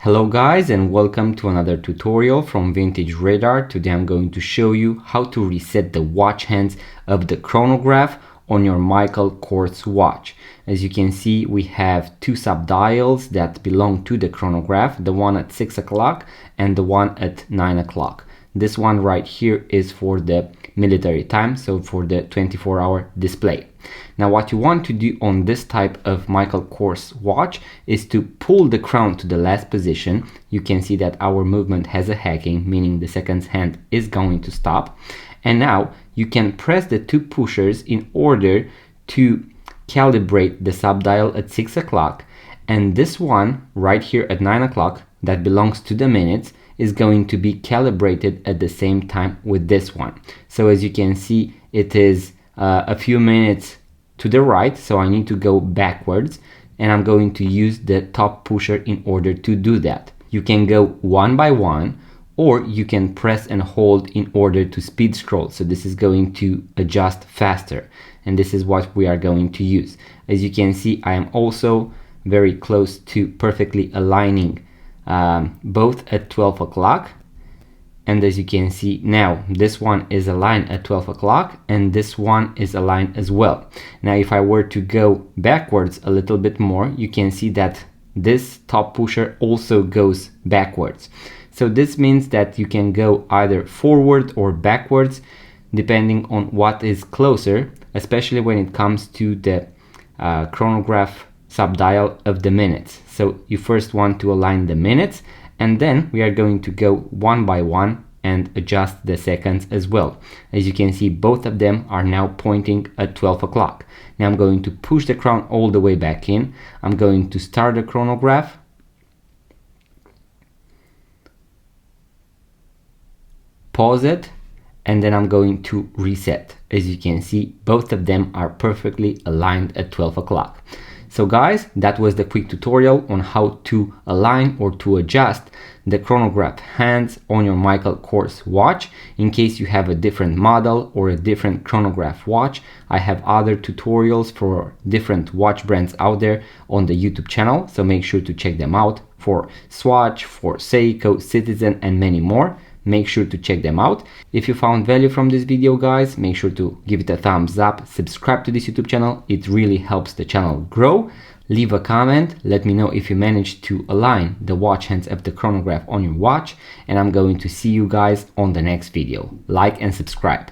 Hello guys, and welcome to another tutorial from Vintage Radar. Today I'm going to show you how to reset the watch hands of the chronograph on your Michael Kors watch. As you can see, we have two subdials that belong to the chronograph, the one at 6 o'clock and the one at 9 o'clock. This one right here is for the military time, so for the 24-hour display. Now what you want to do on this type of Michael Kors watch is to pull the crown to the last position. You can see that our movement has a hacking, meaning the second hand is going to stop. And now you can press the two pushers in order to calibrate the subdial at 6 o'clock. And this one right here at 9 o'clock that belongs to the minutes is going to be calibrated at the same time with this one. So as you can see, it is a few minutes to the right, so I need to go backwards, and I'm going to use the top pusher in order to do that. You can go one by one, or you can press and hold in order to speed scroll, so this is going to adjust faster, and this is what we are going to use. As you can see, I am also very close to perfectly aligning both at 12 o'clock. And as you can see now, this one is aligned at 12 o'clock and this one is aligned as well. Now if I were to go backwards a little bit more, you can see that this top pusher also goes backwards. So this means that you can go either forward or backwards depending on what is closer, especially when it comes to the chronograph subdial of the minutes. So you first want to align the minutes, and then we are going to go one by one and adjust the seconds as well. As you can see, both of them are now pointing at 12 o'clock. Now I'm going to push the crown all the way back in. I'm going to start the chronograph. Pause it, and then I'm going to reset. As you can see, both of them are perfectly aligned at 12 o'clock. So guys, that was the quick tutorial on how to align or to adjust the chronograph hands on your Michael Kors watch. In case you have a different model or a different chronograph watch, I have other tutorials for different watch brands out there on the YouTube channel, so make sure to check them out for Swatch, for Seiko, Citizen, and many more. Make sure to check them out. If you found value from this video, guys, make sure to give it a thumbs up, subscribe to this YouTube channel. It really helps the channel grow. Leave a comment, let me know if you managed to align the watch hands of the chronograph on your watch, and I'm going to see you guys on the next video. Like and subscribe.